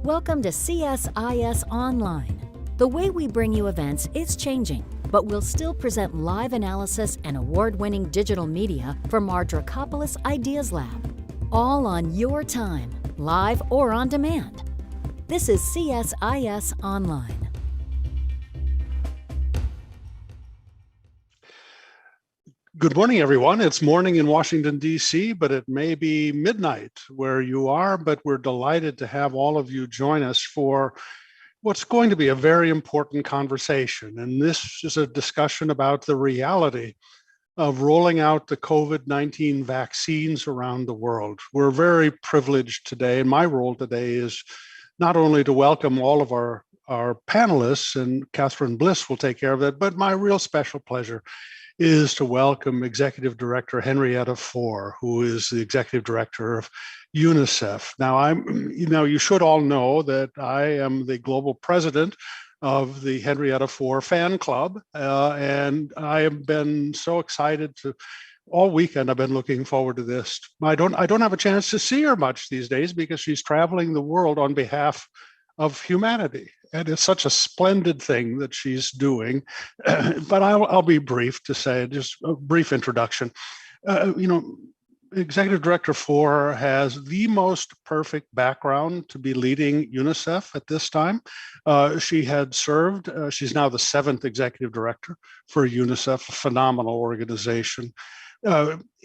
Welcome to CSIS Online. The way we bring you events is changing, but we'll still present live analysis and award-winning digital media from our Dracopolis Ideas Lab. All on your time, live or on demand. This is CSIS Online. Good morning, everyone. It's morning in Washington, D.C., but it may be midnight where you are, but we're delighted to have all of you join us for what's going to be a very important conversation. And this is a discussion about the reality of rolling out the COVID-19 vaccines around the world. We're very privileged today, and my role today is not only to welcome all of our panelists, and Catherine Bliss will take care of that, but my real special pleasure is to welcome Executive Director Henrietta Fore, who is the Executive Director of UNICEF. Now, you should all know that I am the Global President of the Henrietta Fore Fan Club, and I have been so excited to. All weekend, I've been looking forward to this. I don't have a chance to see her much these days because she's traveling the world on behalf of humanity. And it's such a splendid thing that she's doing. But I'll be brief to say, just a brief introduction. Executive Director Fore has the most perfect background to be leading UNICEF at this time. She had served, she's now the 7th Executive Director for UNICEF, a phenomenal organization.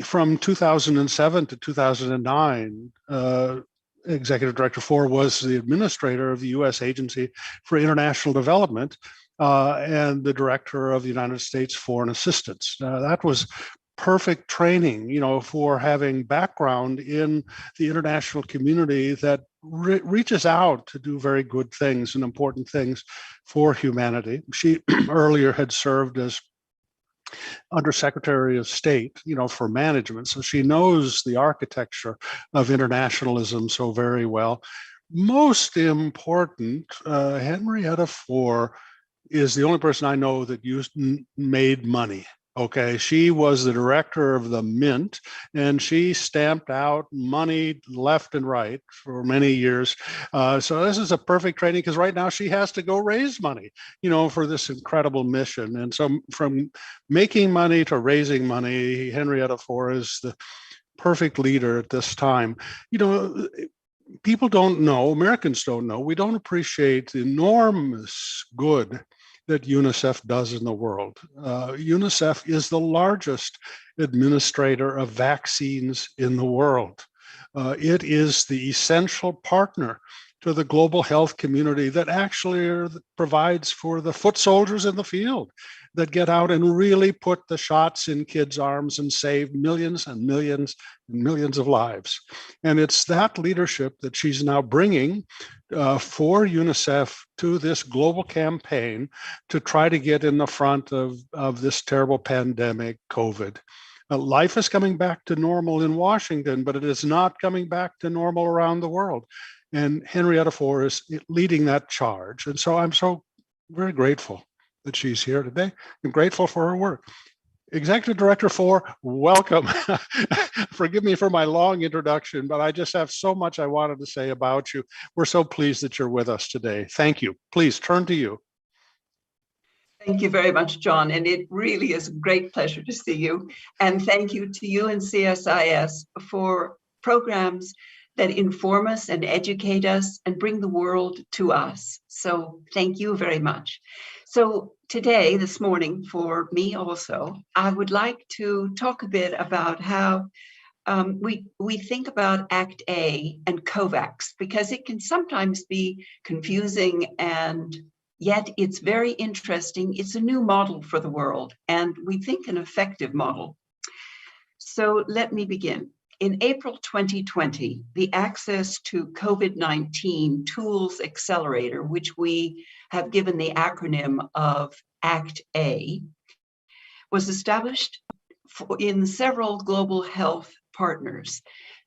From 2007 to 2009, Executive Director Fore was the administrator of the U.S. Agency for International Development and the director of the United States Foreign Assistance. That was perfect training, for having background in the international community that reaches out to do very good things and important things for humanity. She earlier had served as Undersecretary of State, for management. So she knows the architecture of internationalism so very well. Most important, Henrietta Fore is the only person I know that made money. Okay, she was the director of the Mint, and she stamped out money left and right for many years. So this is a perfect training because right now she has to go raise money, for this incredible mission. And so from making money to raising money, Henrietta Fore is the perfect leader at this time. People don't know, Americans don't know, we don't appreciate the enormous good that UNICEF does in the world. UNICEF is the largest administrator of vaccines in the world. It is the essential partner to the global health community that actually provides for the foot soldiers in the field that get out and really put the shots in kids' arms and save millions and millions and millions of lives. And it's that leadership that she's now bringing for UNICEF to this global campaign to try to get in the front of this terrible pandemic, COVID. Life is coming back to normal in Washington, but it is not coming back to normal around the world. And Henrietta Fore is leading that charge. And so I'm so very grateful that she's here today. I'm grateful for her work. Executive Director Fore, welcome. Forgive me for my long introduction, but I just have so much I wanted to say about you. We're so pleased that you're with us today. Thank you. Please turn to you. Thank you very much, John. And it really is a great pleasure to see you. And thank you to you and CSIS for programs that inform us and educate us and bring the world to us. So thank you very much. So today, this morning, for me also, I would like to talk a bit about how we think about ACT A and COVAX, because it can sometimes be confusing and yet it's very interesting. It's a new model for the world and we think an effective model. So let me begin. In April 2020, the Access to COVID-19 Tools Accelerator, which we have given the acronym of ACT A, was established in several global health partners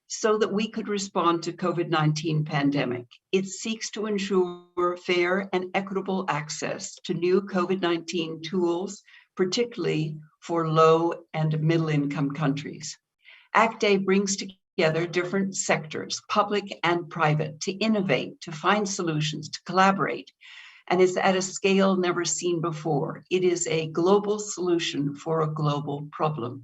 so that we could respond to COVID-19 pandemic. It seeks to ensure fair and equitable access to new COVID-19 tools, particularly for low and middle income countries. ACT A brings together different sectors, public and private, to innovate, to find solutions, to collaborate. And it's at a scale never seen before. It is a global solution for a global problem.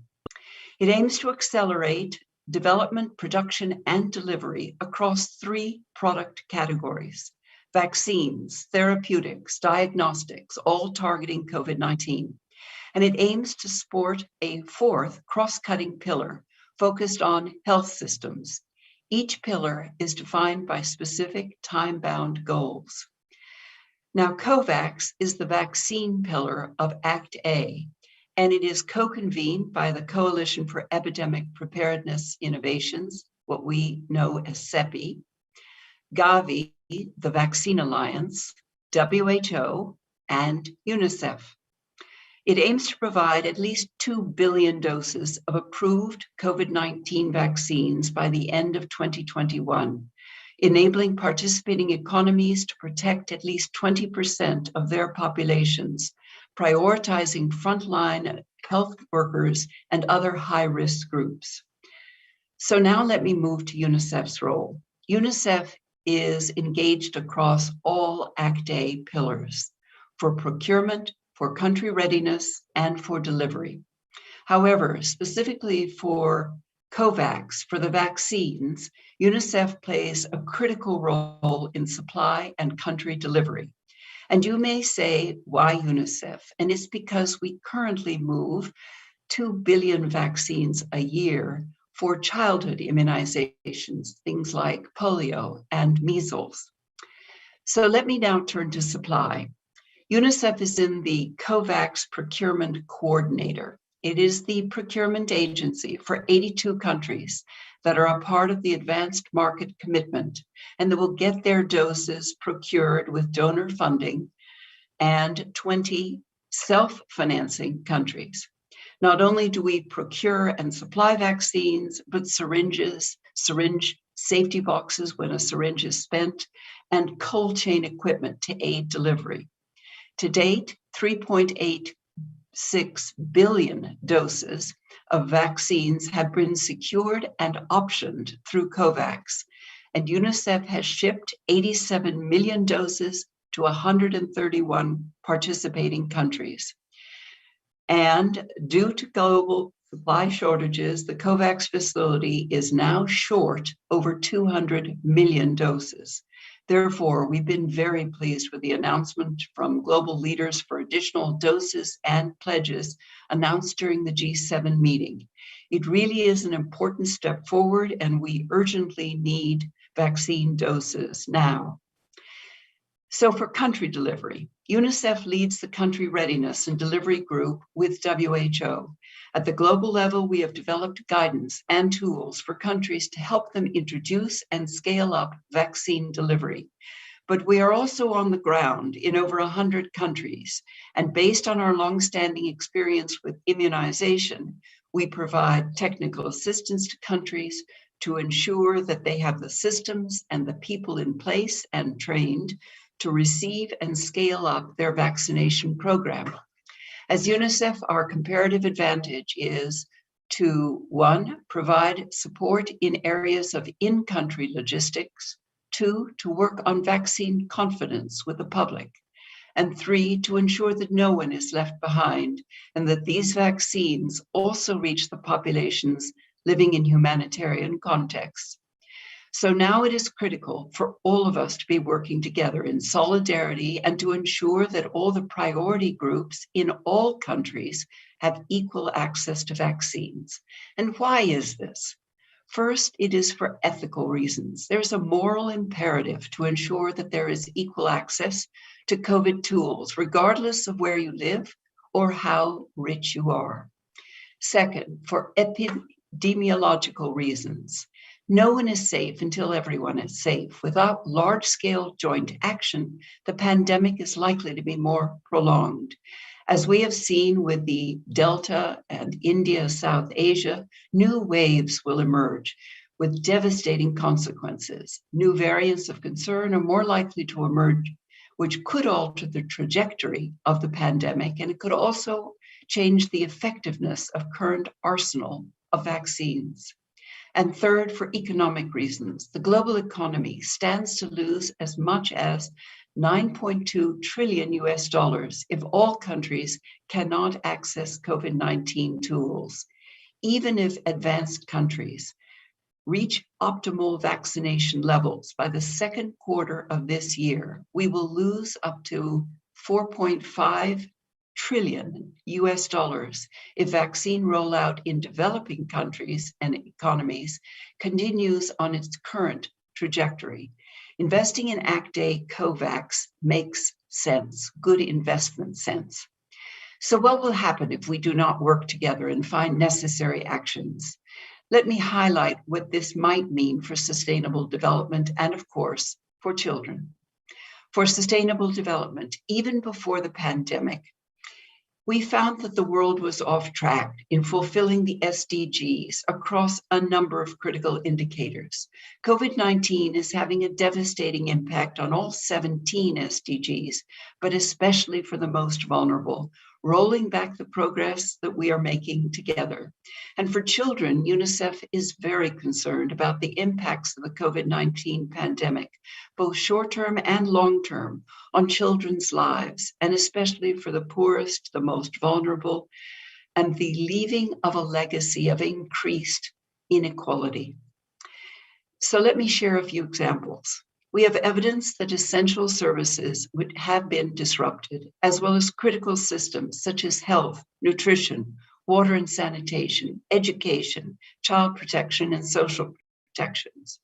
It aims to accelerate development, production, and delivery across 3 product categories: vaccines, therapeutics, diagnostics, all targeting COVID-19. And it aims to support a 4th cross-cutting pillar focused on health systems. Each pillar is defined by specific time-bound goals. Now, COVAX is the vaccine pillar of ACT A, and it is co-convened by the Coalition for Epidemic Preparedness Innovations, what we know as CEPI, Gavi, the Vaccine Alliance, WHO, and UNICEF. It aims to provide at least 2 billion doses of approved COVID-19 vaccines by the end of 2021, enabling participating economies to protect at least 20% of their populations, prioritizing frontline health workers and other high-risk groups. So now let me move to UNICEF's role. UNICEF is engaged across all ACT A pillars for procurement, for country readiness, and for delivery. However, specifically for COVAX, for the vaccines, UNICEF plays a critical role in supply and country delivery. And you may say, why UNICEF? And it's because we currently move 2 billion vaccines a year for childhood immunizations, things like polio and measles. So let me now turn to supply. UNICEF is in the COVAX Procurement Coordinator. It is the procurement agency for 82 countries that are a part of the Advanced Market Commitment and that will get their doses procured with donor funding, and 20 self-financing countries. Not only do we procure and supply vaccines, but syringes, syringe safety boxes when a syringe is spent, and cold chain equipment to aid delivery. To date, 3.86 billion doses of vaccines have been secured and optioned through COVAX, and UNICEF has shipped 87 million doses to 131 participating countries. And due to global supply shortages, the COVAX facility is now short over 200 million doses. Therefore, we've been very pleased with the announcement from global leaders for additional doses and pledges announced during the G7 meeting. It really is an important step forward, and we urgently need vaccine doses now. So for country delivery, UNICEF leads the country readiness and delivery group with WHO. At the global level, we have developed guidance and tools for countries to help them introduce and scale up vaccine delivery. But we are also on the ground in over 100 countries. And based on our longstanding experience with immunization, we provide technical assistance to countries to ensure that they have the systems and the people in place and trained to receive and scale up their vaccination program. As UNICEF, our comparative advantage is to, 1, provide support in areas of in-country logistics, 2, to work on vaccine confidence with the public, and 3, to ensure that no one is left behind and that these vaccines also reach the populations living in humanitarian contexts. So now it is critical for all of us to be working together in solidarity and to ensure that all the priority groups in all countries have equal access to vaccines. And why is this? First, it is for ethical reasons. There's a moral imperative to ensure that there is equal access to COVID tools, regardless of where you live or how rich you are. Second, for epidemiological reasons. No one is safe until everyone is safe. Without large-scale joint action, the pandemic is likely to be more prolonged. As we have seen with the Delta and India, South Asia, new waves will emerge with devastating consequences. New variants of concern are more likely to emerge, which could alter the trajectory of the pandemic, and it could also change the effectiveness of current arsenal of vaccines. And third, for economic reasons. The global economy stands to lose as much as 9.2 trillion US dollars if all countries cannot access COVID-19 tools. Even if advanced countries reach optimal vaccination levels by the second quarter of this year, we will lose up to 4.5 trillion US dollars if vaccine rollout in developing countries and economies continues on its current trajectory. Investing in ACT A COVAX makes sense, good investment sense. So what will happen if we do not work together and find necessary actions? Let me highlight what this might mean for sustainable development and, of course, for children. For sustainable development, even before the pandemic, we found that the world was off track in fulfilling the SDGs across a number of critical indicators. COVID-19 is having a devastating impact on all 17 SDGs, but especially for the most vulnerable, rolling back the progress that we are making together. And for children, UNICEF is very concerned about the impacts of the COVID-19 pandemic, both short-term and long-term, on children's lives, and especially for the poorest, the most vulnerable, and the leaving of a legacy of increased inequality. So let me share a few examples. We have evidence that essential services would have been disrupted, as well as critical systems such as health, nutrition, water and sanitation, education, child protection, and social protections.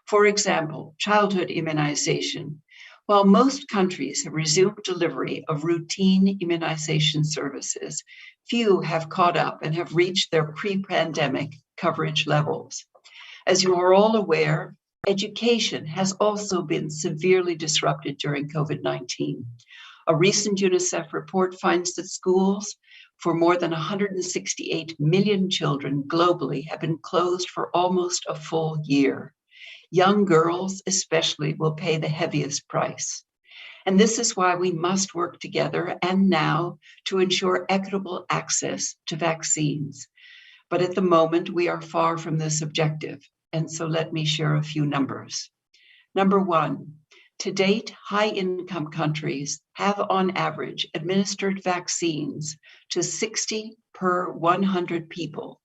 For example, childhood immunization. While most countries have resumed delivery of routine immunization services, few have caught up and have reached their pre-pandemic coverage levels. As you are all aware, education has also been severely disrupted during COVID-19. A recent UNICEF report finds that schools for more than 168 million children globally have been closed for almost a full year. Young girls especially will pay the heaviest price. And this is why we must work together and now to ensure equitable access to vaccines. But at the moment, we are far from this objective. And so let me share a few numbers. Number one, to date, high-income countries have on average administered vaccines to 60 per 100 people,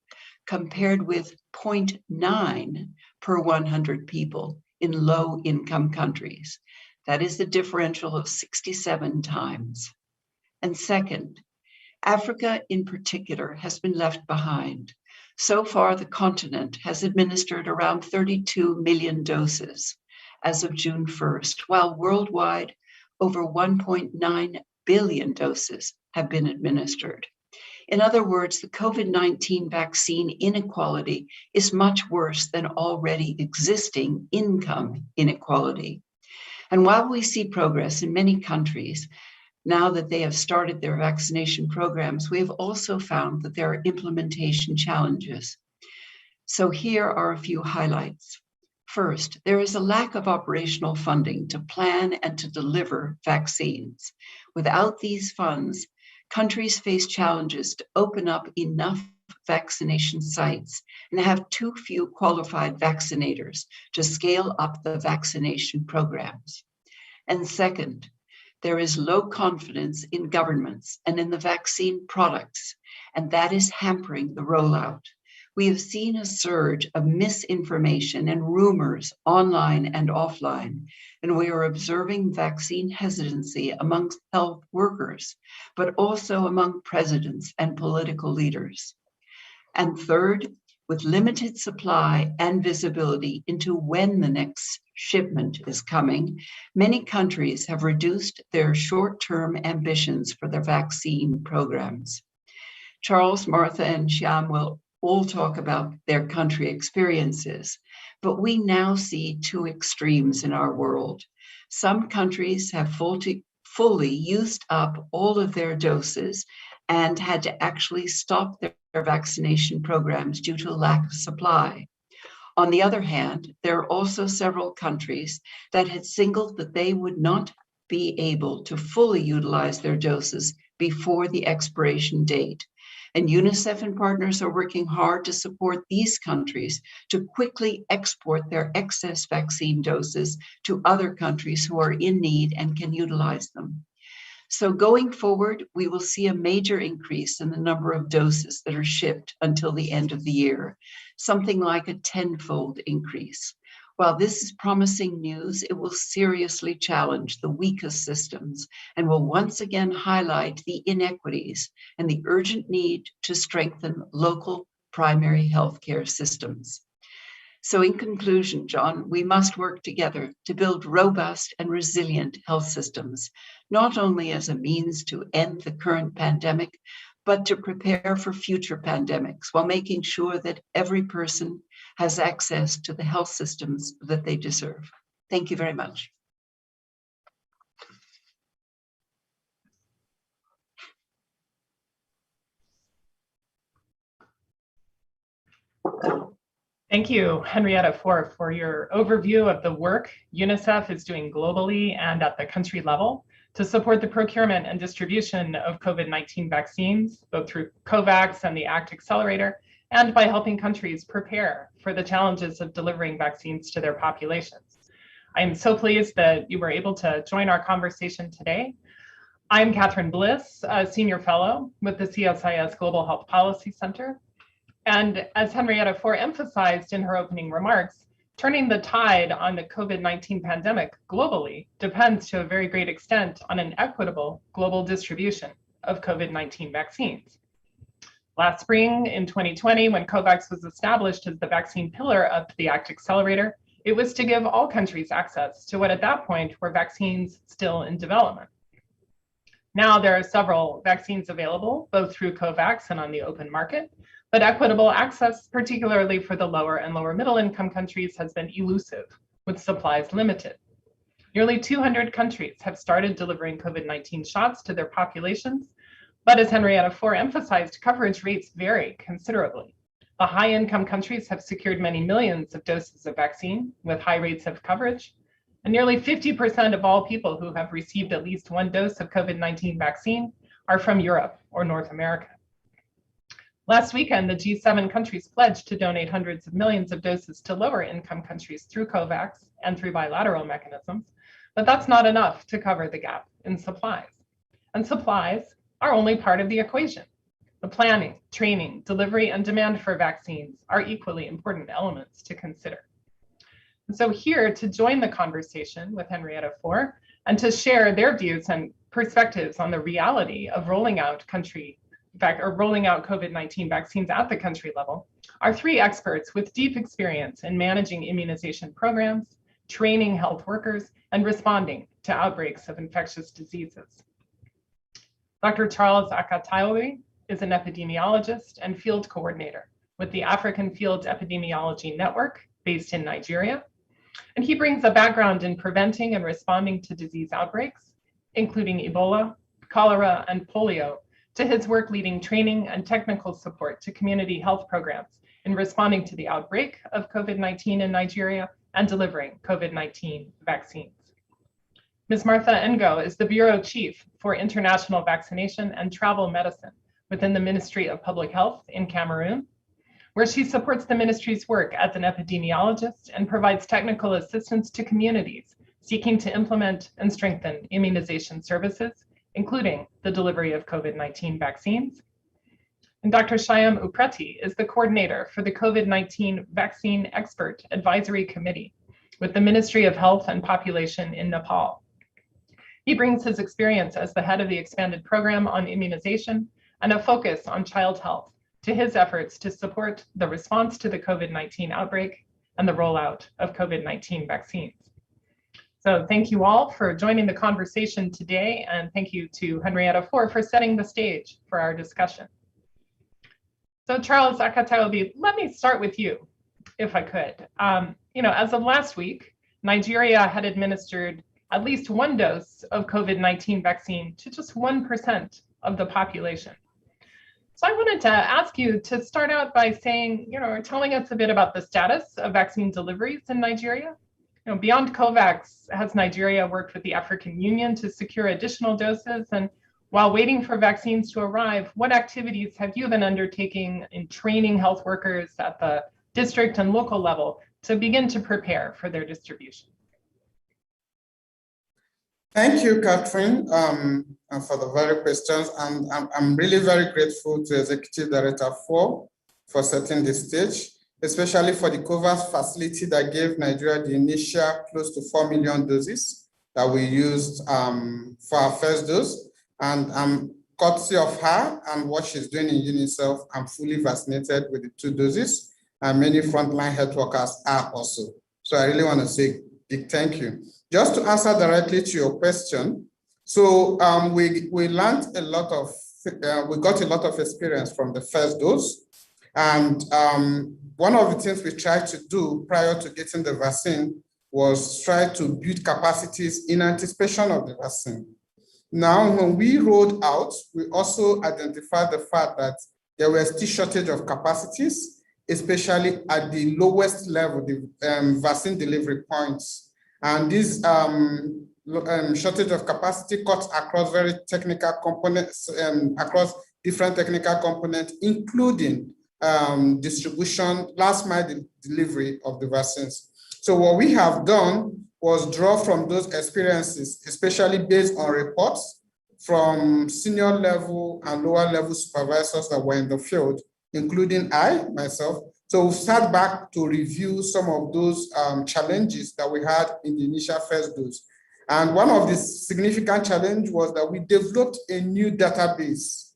compared with 0.9 per 100 people in low-income countries. That is the differential of 67 times. And second, Africa in particular has been left behind. So far, the continent has administered around 32 million doses as of June 1st, while worldwide, over 1.9 billion doses have been administered. In other words, the COVID-19 vaccine inequality is much worse than already existing income inequality. And while we see progress in many countries, now that they have started their vaccination programs, we have also found that there are implementation challenges. So here are a few highlights. First, there is a lack of operational funding to plan and to deliver vaccines. Without these funds, countries face challenges to open up enough vaccination sites and have too few qualified vaccinators to scale up the vaccination programs. And second, there is low confidence in governments and in the vaccine products, and that is hampering the rollout. We have seen a surge of misinformation and rumors online and offline, and we are observing vaccine hesitancy amongst health workers, but also among presidents and political leaders. And third, with limited supply and visibility into when the next shipment is coming, many countries have reduced their short-term ambitions for their vaccine programs. Charles, Martha, and Shyam will all talk about their country experiences, but we now see two extremes in our world. Some countries have fully used up all of their doses and had to actually stop their vaccination programs due to a lack of supply. On the other hand, there are also several countries that had signaled that they would not be able to fully utilize their doses before the expiration date. And UNICEF and partners are working hard to support these countries to quickly export their excess vaccine doses to other countries who are in need and can utilize them. So going forward, we will see a major increase in the number of doses that are shipped until the end of the year, something like a tenfold increase. While this is promising news, it will seriously challenge the weakest systems and will once again highlight the inequities and the urgent need to strengthen local primary healthcare systems. So in conclusion, John, we must work together to build robust and resilient health systems, not only as a means to end the current pandemic, but to prepare for future pandemics while making sure that every person has access to the health systems that they deserve. Thank you very much. Thank you, Henrietta, for your overview of the work UNICEF is doing globally and at the country level to support the procurement and distribution of COVID-19 vaccines, both through COVAX and the ACT Accelerator, and by helping countries prepare for the challenges of delivering vaccines to their populations. I am so pleased that you were able to join our conversation today. I'm Catherine Bliss, a Senior Fellow with the CSIS Global Health Policy Center. And as Henrietta Fore emphasized in her opening remarks, turning the tide on the COVID-19 pandemic globally depends to a very great extent on an equitable global distribution of COVID-19 vaccines. Last spring in 2020, when COVAX was established as the vaccine pillar of the ACT Accelerator, it was to give all countries access to what at that point were vaccines still in development. Now there are several vaccines available, both through COVAX and on the open market, but equitable access, particularly for the lower and lower middle income countries, has been elusive, with supplies limited. Nearly 200 countries have started delivering COVID-19 shots to their populations, but as Henrietta Fore emphasized, coverage rates vary considerably. The high income countries have secured many millions of doses of vaccine with high rates of coverage, and nearly 50% of all people who have received at least one dose of COVID-19 vaccine are from Europe or North America. Last weekend, the G7 countries pledged to donate hundreds of millions of doses to lower income countries through COVAX and through bilateral mechanisms, but that's not enough to cover the gap in supplies. And supplies are only part of the equation. The planning, training, delivery, and demand for vaccines are equally important elements to consider. And so here to join the conversation with Henrietta Fore and to share their views and perspectives on the reality of rolling out COVID-19 vaccines at the country level are three experts with deep experience in managing immunization programs, training health workers, and responding to outbreaks of infectious diseases. Dr. Charles Akataobi is an epidemiologist and field coordinator with the African Field Epidemiology Network based in Nigeria. And he brings a background in preventing and responding to disease outbreaks, including Ebola, cholera, and polio, to his work leading training and technical support to community health programs in responding to the outbreak of COVID-19 in Nigeria and delivering COVID-19 vaccines. Ms. Martha Ngo is the Bureau Chief for International Vaccination and Travel Medicine within the Ministry of Public Health in Cameroon, where she supports the ministry's work as an epidemiologist and provides technical assistance to communities seeking to implement and strengthen immunization services, including the delivery of COVID-19 vaccines. And Dr. Shyam Upreti is the coordinator for the COVID-19 Vaccine Expert Advisory Committee with the Ministry of Health and Population in Nepal. He brings his experience as the head of the expanded program on immunization and a focus on child health to his efforts to support the response to the COVID-19 outbreak and the rollout of COVID-19 vaccines. So thank you all for joining the conversation today, and thank you to Henrietta Fore for setting the stage for our discussion. So Charles Akataobi, let me start with you, if I could. As of last week, Nigeria had administered at least one dose of COVID-19 vaccine to just 1% of the population. So I wanted to ask you to start out by saying, telling us a bit about the status of vaccine deliveries in Nigeria. Beyond COVAX, has Nigeria worked with the African Union to secure additional doses? And While waiting for vaccines to arrive, what activities have you been undertaking in training health workers at the district and local level to begin to prepare for their distribution? Thank you, Catherine, for the very questions. And I'm really very grateful to Executive Director Fore for setting the stage, especially for the COVAX facility that gave Nigeria the initial close to 4 million doses that we used for our first dose. And courtesy of her and what she's doing in UNICEF, I'm fully vaccinated with the 2 doses, and many frontline health workers are also. So I really want to say big thank you. Just to answer directly to your question, so we learned a lot of, we got a lot of experience from the first dose. And one of the things we tried to do prior to getting the vaccine was try to build capacities in anticipation of the vaccine. Now, when we rolled out, we also identified the fact that there was still shortage of capacities, especially at the lowest level, the vaccine delivery points. And this shortage of capacity cuts across very technical components, across different technical components, including distribution, last mile delivery of the vaccines. So what we have done was draw from those experiences, especially based on reports from senior level and lower level supervisors that were in the field, including myself. So we sat back to review some of those challenges that we had in the initial first dose. And one of the significant challenges was that we developed a new database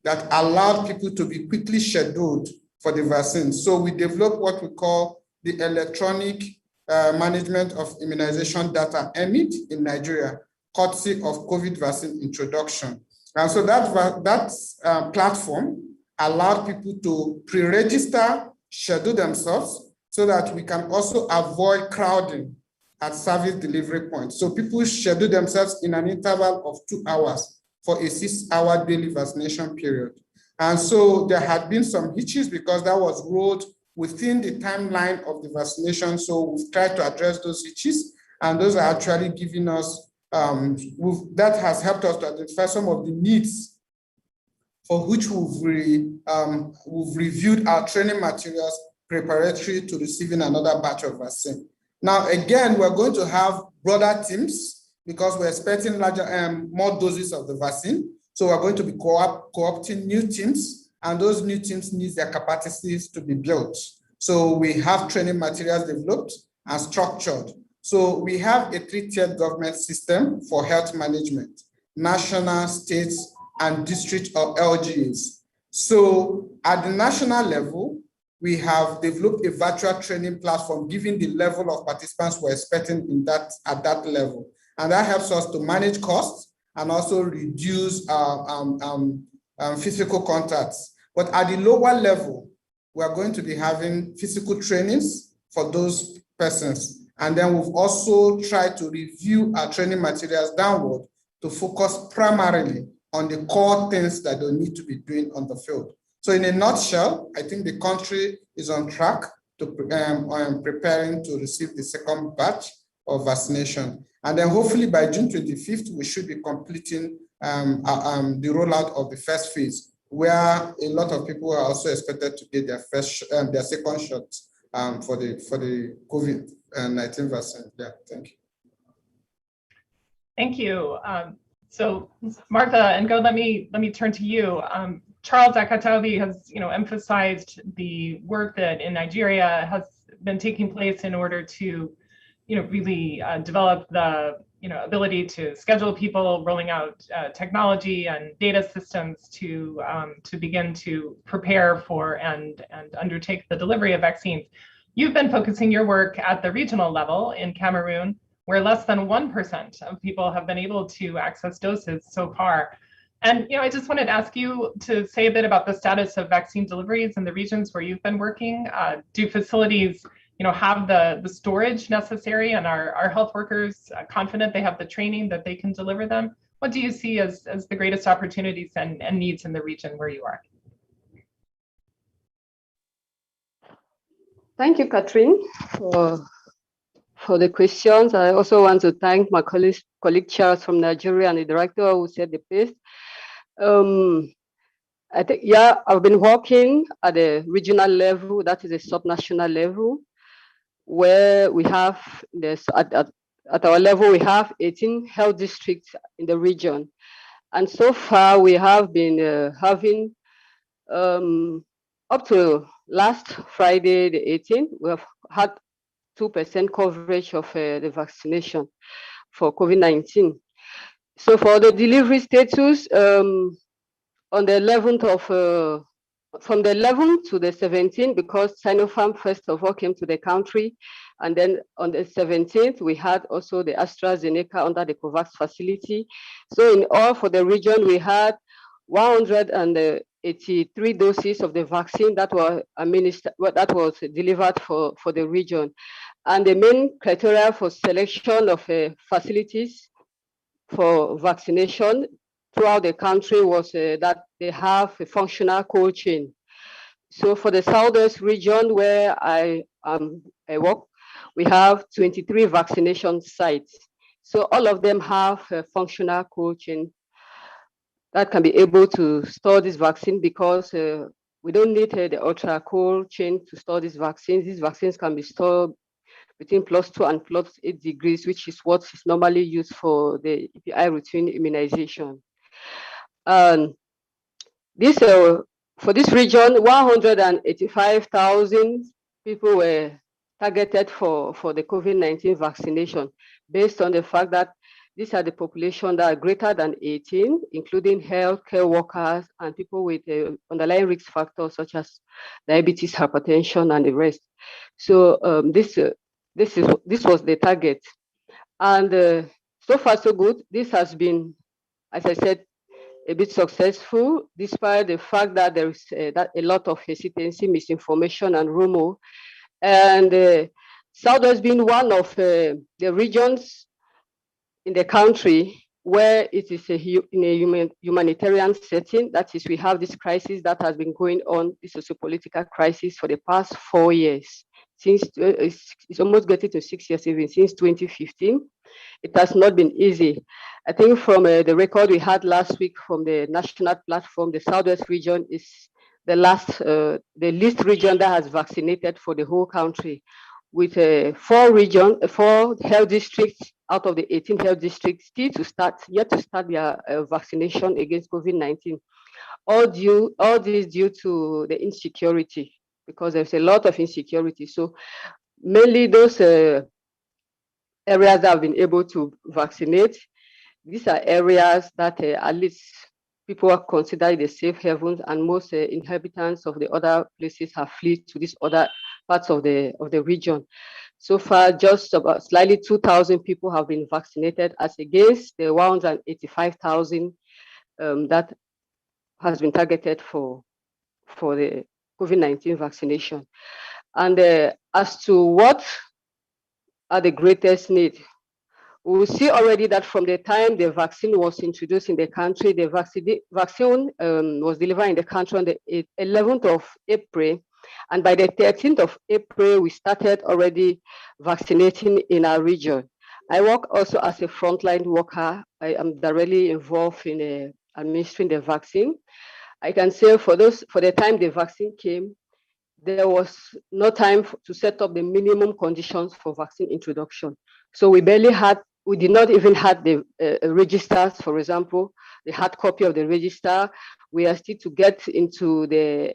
that allowed people to be quickly scheduled for the vaccine. So we developed what we call the electronic management of immunization data, EMID, in Nigeria, courtesy of COVID vaccine introduction. And so that platform allowed people to pre-register, schedule themselves, so that we can also avoid crowding at service delivery points. So people schedule themselves in an interval of 2 hours for a 6-hour daily vaccination period. And so there had been some hitches because that was rolled within the timeline of the vaccination. So we've tried to address those hitches, and those are actually giving us, that has helped us to identify some of the needs for which we've reviewed our training materials preparatory to receiving another batch of vaccine. Now, again, we're going to have broader teams because we're expecting larger, more doses of the vaccine. So we're going to be co-opting new teams, and those new teams need their capacities to be built. So we have training materials developed and structured. So we have a 3-tiered government system for health management, national, states, and district or LGAs. So at the national level, we have developed a virtual training platform, given the level of participants we're expecting at that level. And that helps us to manage costs and also reduce physical contacts. But at the lower level, we're going to be having physical trainings for those persons. And then we've also tried to review our training materials downward to focus primarily on the core things that they need to be doing on the field. So in a nutshell, I think the country is on track to preparing to receive the second batch of vaccination. And then hopefully by June 25th, we should be completing the rollout of the first phase, where a lot of people are also expected to get their second shot for the COVID-19 vaccine. Yeah, thank you. Thank you. So Martha and Go, let me turn to you. Charles Akatobi has emphasized the work that in Nigeria has been taking place in order to really develop the ability to schedule people, rolling out technology and data systems to begin to prepare for and undertake the delivery of vaccines. You've been focusing your work at the regional level in Cameroon, where less than 1% of people have been able to access doses so far. And I just wanted to ask you to say a bit about the status of vaccine deliveries in the regions where you've been working. Do facilities have the storage necessary, and are health workers confident they have the training that they can deliver them? What do you see as the greatest opportunities and needs in the region where you are? Thank you, Catherine, for the questions. I also want to thank my colleague Charles from Nigeria and the director who set the pace. I think, yeah, I've been working at a regional level, that is a subnational level, where we have this at our level, we have 18 health districts in the region. And so far, we have been having, up to last Friday, the 18th, we have had 2% coverage of the vaccination for COVID-19. So for the delivery status, on the 11th of, from the 11th to the 17th, because Sinopharm first of all came to the country, and then on the 17th, we had also the AstraZeneca under the COVAX facility. So in all for the region, we had 183 doses of the vaccine that were administered, that was delivered for the region. And the main criteria for selection of facilities for vaccination throughout the country was that they have a functional cold chain. So for the Southwest region where I work, we have 23 vaccination sites. So all of them have a functional cold chain that can be able to store this vaccine, because we don't need the ultra cold chain to store these vaccines. These vaccines can be stored between +2 and +8 degrees, which is what is normally used for the EPI routine immunization. This for this region, 185,000 people were targeted for the COVID-19 vaccination, based on the fact that these are the population that are greater than 18, including healthcare workers and people with underlying risk factors such as diabetes, hypertension, and the rest. So this was the target, and so far so good. This has been, as I said, a bit successful, despite the fact that there is that a lot of hesitancy, misinformation, and rumor. And South has been one of the regions in the country where it is in a humanitarian setting. That is, we have this crisis that has been going on, this sociopolitical crisis, for the past 4 years. Since it's almost getting to 6 years, even since 2015. It has not been easy. I think from the record we had last week from the national platform, the Southwest region is the least region that has vaccinated for the whole country, with 4 health districts out of the 18 health districts yet to start their vaccination against COVID-19. All this due to the insecurity, because there's a lot of insecurity. So mainly those areas that have been able to vaccinate, these are areas that at least people are considered the safe havens, and most inhabitants of the other places have fled to these other parts of the region. So far, just about slightly 2,000 people have been vaccinated, as against the 185,000 that has been targeted for the COVID-19 vaccination. And as to what are the greatest need, we will see already that from the time the vaccine was introduced in the country, the vaccine was delivered in the country on the 11th of April. And by the 13th of April, we started already vaccinating in our region. I work also as a frontline worker. I am directly involved in administering the vaccine. I can say for the time the vaccine came, there was no time to set up the minimum conditions for vaccine introduction. So we did not even have the registers, for example, the hard copy of the register. We are still to get into the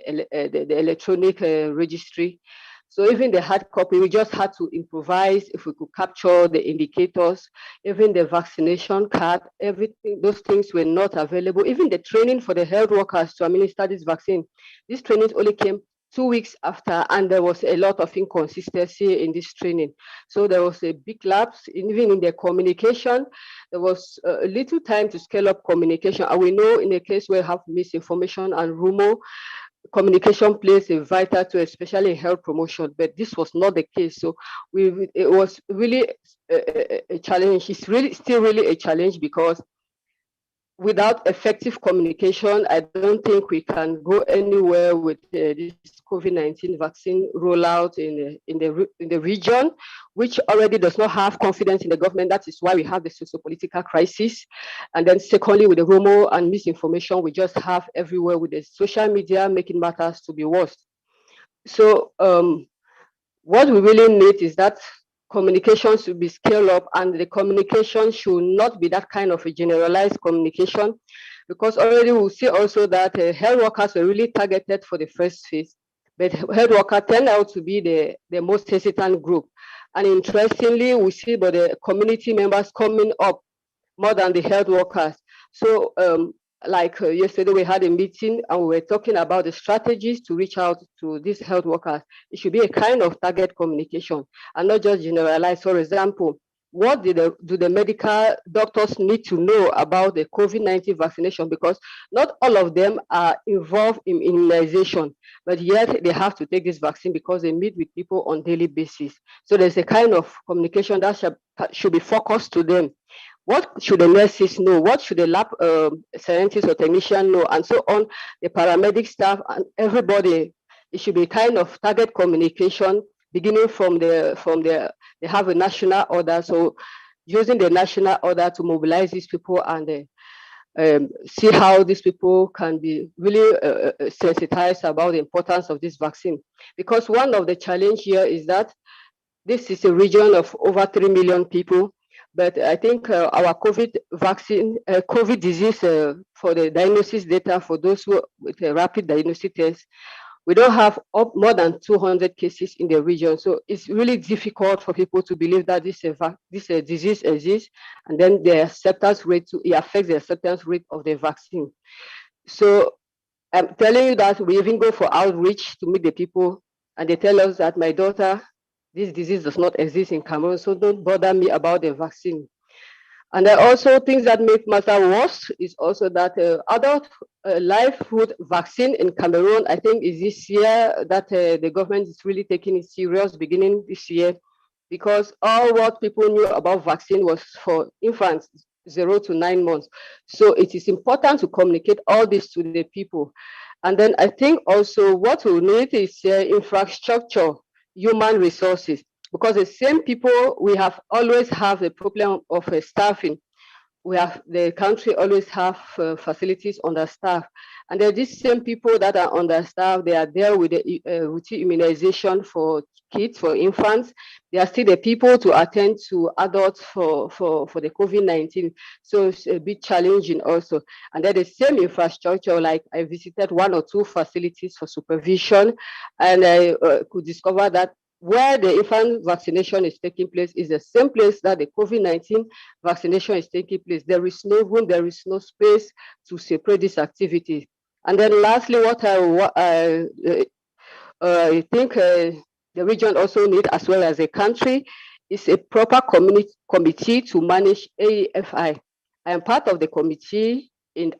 electronic registry. So even the hard copy, we just had to improvise if we could capture the indicators. Even the vaccination card, everything, those things were not available. Even the training for the health workers to administer this vaccine, this training only came 2 weeks after, and there was a lot of inconsistency in this training. So there was a big lapse, even in the communication. There was a little time to scale up communication. And we know in a case where we have misinformation and rumor, communication plays a vital to, especially in health promotion, but this was not the case. So it was really a challenge. It's still really a challenge, because without effective communication, I don't think we can go anywhere with this COVID-19 vaccine rollout in the region, which already does not have confidence in the government. That is why we have the socio-political crisis. And then secondly, with the rumor and misinformation we just have everywhere with the social media making matters to be worse. So what we really need is that communication should be scaled up, and the communication should not be that kind of a generalized communication, because already we see also that health workers were really targeted for the first phase, but health workers turned out to be the most hesitant group. And interestingly, we see but the community members coming up more than the health workers. So like yesterday we had a meeting and we were talking about the strategies to reach out to these health workers. It should be a kind of target communication and not just generalized. For example, what do the medical doctors need to know about the COVID-19 vaccination? Because not all of them are involved in immunization, but yet they have to take this vaccine because they meet with people on a daily basis. So there's a kind of communication that should be focused to them. What should the nurses know? What should the lab scientists or technician know? And so on, the paramedic staff and everybody. It should be kind of target communication, beginning from they have a national order. So using the national order to mobilize these people and see how these people can be really sensitized about the importance of this vaccine. Because one of the challenge here is that this is a region of over 3 million people. But I think our COVID vaccine, COVID disease for the diagnosis data for those who with a rapid diagnostic test, we don't have more than 200 cases in the region. So it's really difficult for people to believe that this disease exists, and then the acceptance rate, it affects the acceptance rate of the vaccine. So I'm telling you that we even go for outreach to meet the people, and they tell us that my daughter, this disease does not exist in Cameroon, so don't bother me about the vaccine. And also things that make matter worse is also that adult live food vaccine in Cameroon, I think is this year that the government is really taking it serious beginning this year, because all what people knew about vaccine was for infants 0 to 9 months. So it is important to communicate all this to the people. And then I think also what we need is infrastructure, human resources, because the same people we have always have a problem of staffing. The country always have facilities understaffed, and there are these same people that are understaffed. They are there with the routine immunization for kids, for infants. They are still the people to attend to adults for the COVID-19. So it's a bit challenging also. And then the same infrastructure, like I visited 1 or 2 facilities for supervision, and I could discover that where the infant vaccination is taking place is the same place that the COVID-19 vaccination is taking place. There is no room, there is no space to separate these activities. And then lastly, what I think the region also needs, as well as a country, is a proper committee to manage AEFI. I am part of the committee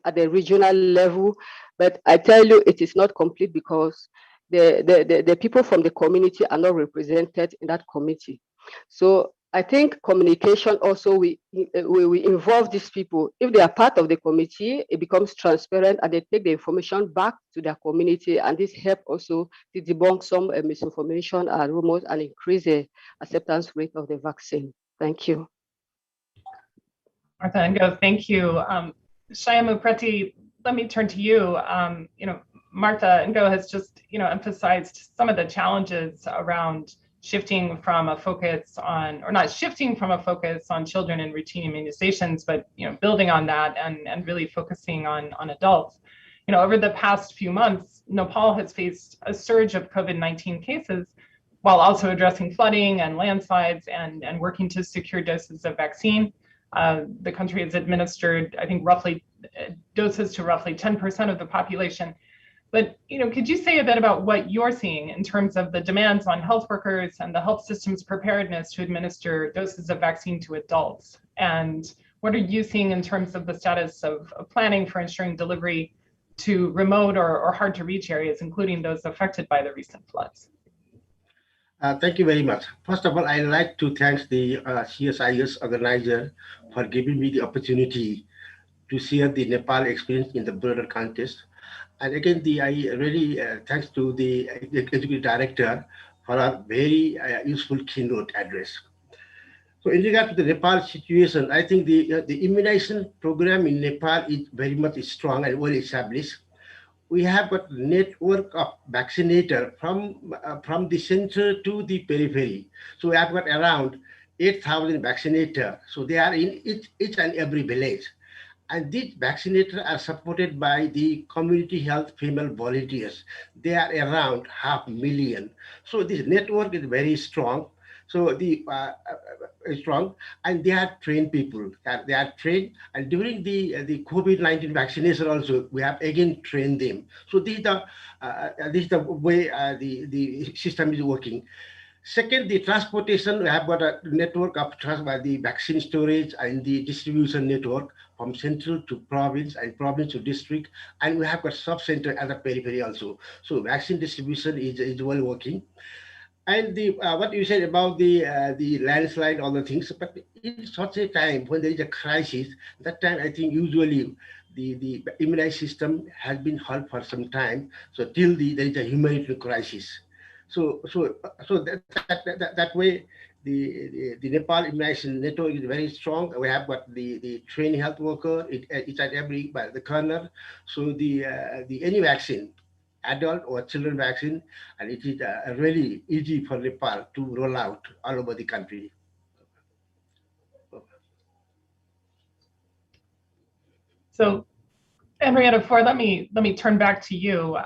at the regional level, but I tell you it is not complete because the people from the community are not represented in that committee. So I think communication also, we involve these people. If they are part of the committee, it becomes transparent and they take the information back to their community, and this helps also to debunk some misinformation and rumors and increase the acceptance rate of the vaccine. Thank you. Martha Ngo, thank you. Shayamu Preti, let me turn to you. Martha Ngo has just emphasized some of the challenges around shifting from a focus on, or not shifting from a focus on children and routine immunizations, but building on that and really focusing on adults. Over the past few months, Nepal has faced a surge of COVID-19 cases while also addressing flooding and landslides and working to secure doses of vaccine. The country has administered, I think, roughly doses to roughly 10% of the population. But could you say a bit about what you're seeing in terms of the demands on health workers and the health system's preparedness to administer doses of vaccine to adults? And what are you seeing in terms of the status of planning for ensuring delivery to remote or hard to reach areas, including those affected by the recent floods? Thank you very much. First of all, I'd like to thank the CSIS organizer for giving me the opportunity to share the Nepal experience in the broader context. And again, I really thanks to the executive director for a very useful keynote address. So in regard to the Nepal situation, I think the immunization program in Nepal is very much strong and well established. We have got network of vaccinator from the center to the periphery. So we have got around 8,000 vaccinator. So they are in each and every village. And these vaccinators are supported by the community health female volunteers. They are around 500,000. So this network is very strong. So the strong, and they are trained people. They are trained, and during the COVID-19 vaccination also, we have again trained them. So this is the way the system is working. Second, the transportation, we have got a network of the vaccine storage and the distribution network from central to province and province to district, and we have got sub-center at the periphery also. So vaccine distribution is well working. And the what you said about the landslide, all the things, but in such a time when there is a crisis, that time I think usually the immunized system has been held for some time. So till there is a humanitarian crisis. So that way the Nepal immunization network is very strong. We have got the trained health worker. It's at every by the corner. So the any vaccine, adult or children vaccine, and it is really easy for Nepal to roll out all over the country. So, Henrietta, Fore, let me turn back to you.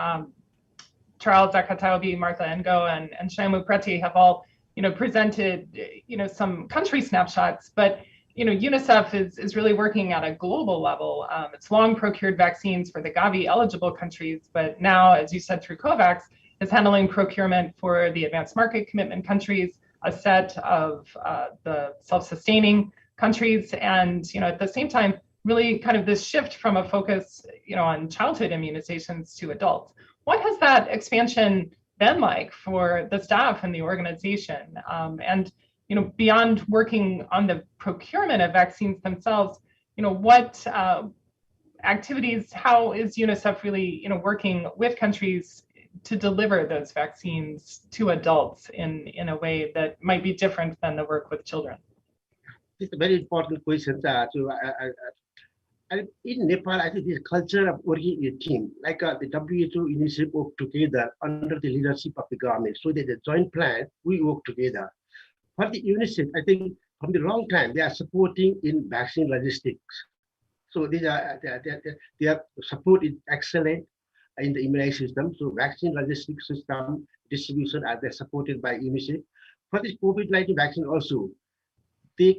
Charles Akataubi, Martha Ngo, and Shamu Preti have all presented some country snapshots, but UNICEF is really working at a global level. It's long procured vaccines for the Gavi eligible countries, but now, as you said, through COVAX, is handling procurement for the advanced market commitment countries, a set of the self-sustaining countries, and at the same time, really kind of this shift from a focus on childhood immunizations to adults. What has that expansion been like for the staff and the organization? And beyond working on the procurement of vaccines themselves, what activities, how is UNICEF really working with countries to deliver those vaccines to adults in a way that might be different than the work with children? It's a very important question. And in Nepal, I think this culture of working in a team, like the WHO, UNICEF work together under the leadership of the government. So there's a joint plan, we work together. For the UNICEF, I think from the long time, they are supporting in vaccine logistics. So their support is excellent in the immunization system. So vaccine logistics system distribution are they supported by UNICEF. For this COVID-19 vaccine also, they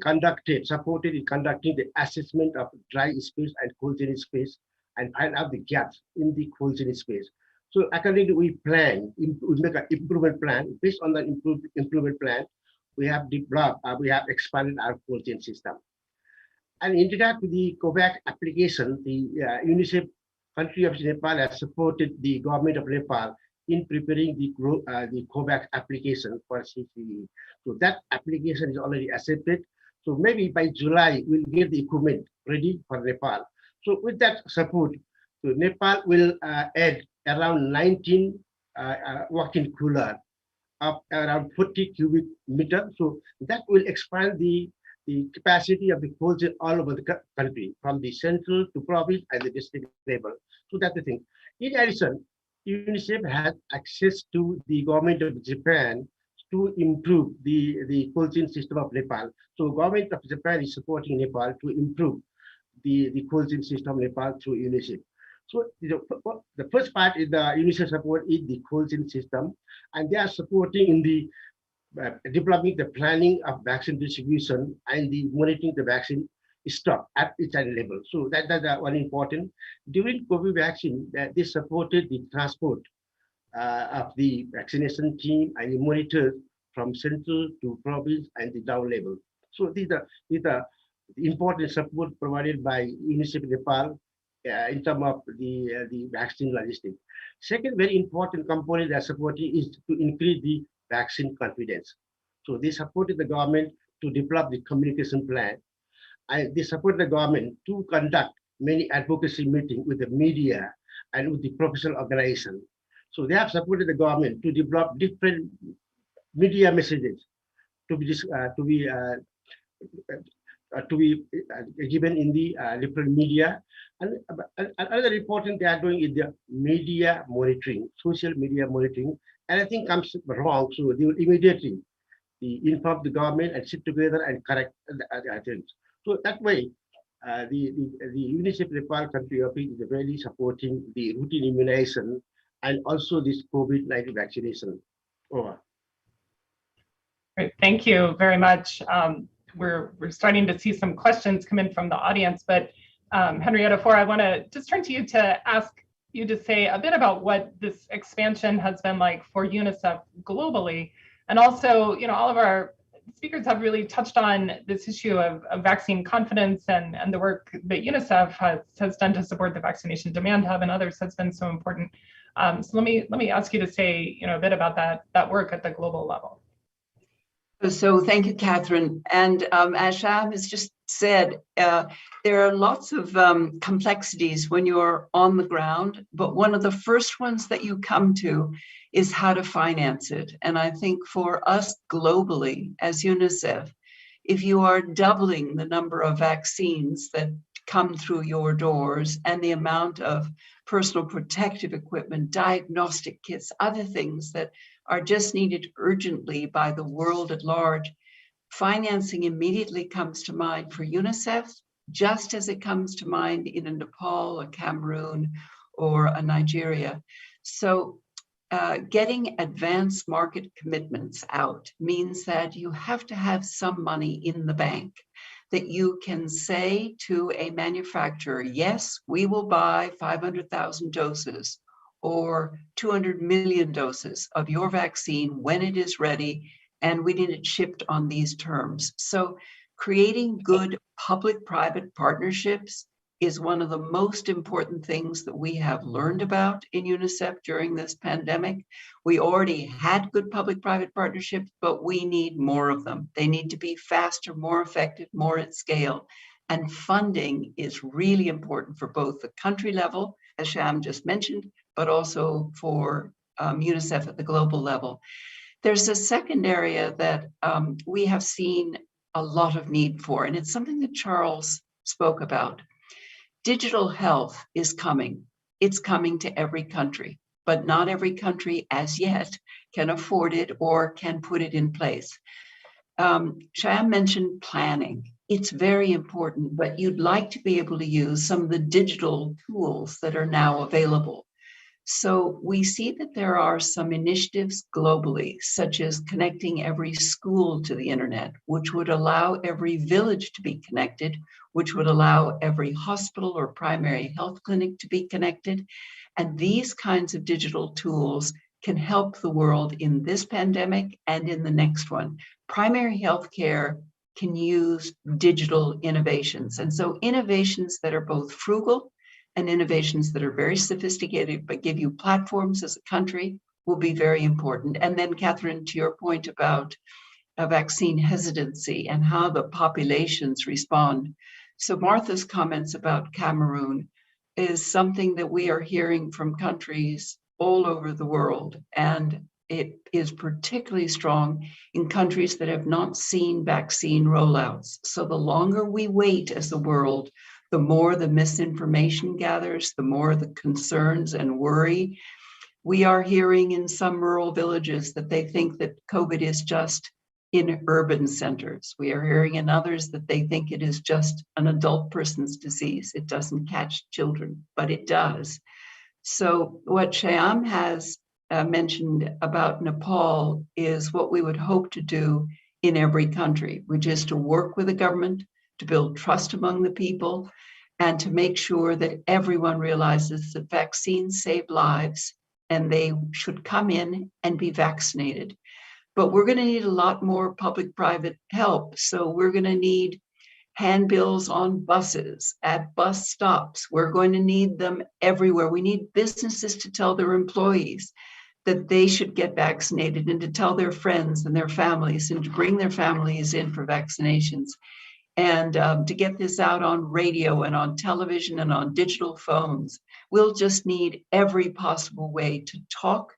supported in conducting the assessment of dry space and cold chain space and find out the gaps in the cold chain space. So accordingly, we make an improvement plan. Based on the improvement plan, we have developed, we have expanded our cold chain system. And in regard to the COVAX application, the UNICEF country of Nepal has supported the government of Nepal in preparing the COVAX application for CCE. So that application is already accepted. So maybe by July, we'll get the equipment ready for Nepal. So with that support, so Nepal will add around 19 walk-in cooler of around 40 cubic meter. So that will expand the capacity of the cold chain all over the country, from the central to province and the district level. So that's the thing. In addition, UNICEF has access to the government of Japan to improve the cold chain system of Nepal. So government of Japan is supporting Nepal to improve the cold chain system of Nepal through UNICEF. So the first part is the UNICEF support is the cold chain system, and they are supporting in the developing the planning of vaccine distribution and the monitoring the vaccine stock at each level. So that's one important. During COVID vaccine, they supported the transport of the vaccination team and the monitors from central to province and the down level. So these are the important support provided by UNICEF Nepal in terms of the vaccine logistics. Second very important component they are supporting is to increase the vaccine confidence. So they supported the government to develop the communication plan, and they support the government to conduct many advocacy meetings with the media and with the professional organization. So they have supported the government to develop different media messages to be given in the different media. And another important they are doing is the media monitoring, social media monitoring. And I think comes wrong, so they will immediately inform the government and sit together and correct things. So that way, the UNICEF Nepal country office is really supporting the routine immunization and also this COVID-19 vaccination. Over. Great, thank you very much. We're starting to see some questions come in from the audience, but Henrietta, Fore, I want to just turn to you to ask you to say a bit about what this expansion has been like for UNICEF globally. And also, all of our speakers have really touched on this issue of vaccine confidence and the work that UNICEF has done to support the vaccination demand hub, and others has been so important. So let me ask you to say a bit about that work at the global level. So thank you, Catherine. And as Sham has just said, there are lots of complexities when you're on the ground, but one of the first ones that you come to is how to finance it. And I think for us globally as UNICEF, if you are doubling the number of vaccines that come through your doors and the amount of personal protective equipment, diagnostic kits, other things that are just needed urgently by the world at large, financing immediately comes to mind for UNICEF, just as it comes to mind in a Nepal, a Cameroon, or a Nigeria. So getting advanced market commitments out means that you have to have some money in the bank that you can say to a manufacturer, yes, we will buy 500,000 doses or 200 million doses of your vaccine when it is ready, and we need it shipped on these terms. So creating good public-private partnerships is one of the most important things that we have learned about in UNICEF during this pandemic. We already had good public-private partnerships, but we need more of them. They need to be faster, more effective, more at scale. And funding is really important for both the country level, as Sham just mentioned, but also for UNICEF at the global level. There's a second area that we have seen a lot of need for, and it's something that Charles spoke about. Digital health is coming. It's coming to every country, but not every country as yet can afford it or can put it in place. Sham mentioned planning. It's very important, but you'd like to be able to use some of the digital tools that are now available. So we see that there are some initiatives globally, such as connecting every school to the internet, which would allow every village to be connected, which would allow every hospital or primary health clinic to be connected. And these kinds of digital tools can help the world in this pandemic and in the next one. Primary health care can use digital innovations. And so innovations that are both frugal and innovations that are very sophisticated but give you platforms as a country will be very important. And then, Catherine, to your point about a vaccine hesitancy and how the populations respond. So Martha's comments about Cameroon is something that we are hearing from countries all over the world. And it is particularly strong in countries that have not seen vaccine rollouts. So the longer we wait as a world, the more the misinformation gathers, the more the concerns and worry. We are hearing in some rural villages that they think that COVID is just in urban centers. We are hearing in others that they think it is just an adult person's disease. It doesn't catch children, but it does. So what Shyam has mentioned about Nepal is what we would hope to do in every country, which is to work with the government, to build trust among the people, and to make sure that everyone realizes that vaccines save lives and they should come in and be vaccinated. But we're going to need a lot more public-private help. So we're going to need handbills on buses, at bus stops. We're going to need them everywhere. We need businesses to tell their employees that they should get vaccinated and to tell their friends and their families and to bring their families in for vaccinations. And to get this out on radio and on television and on digital phones, we'll just need every possible way to talk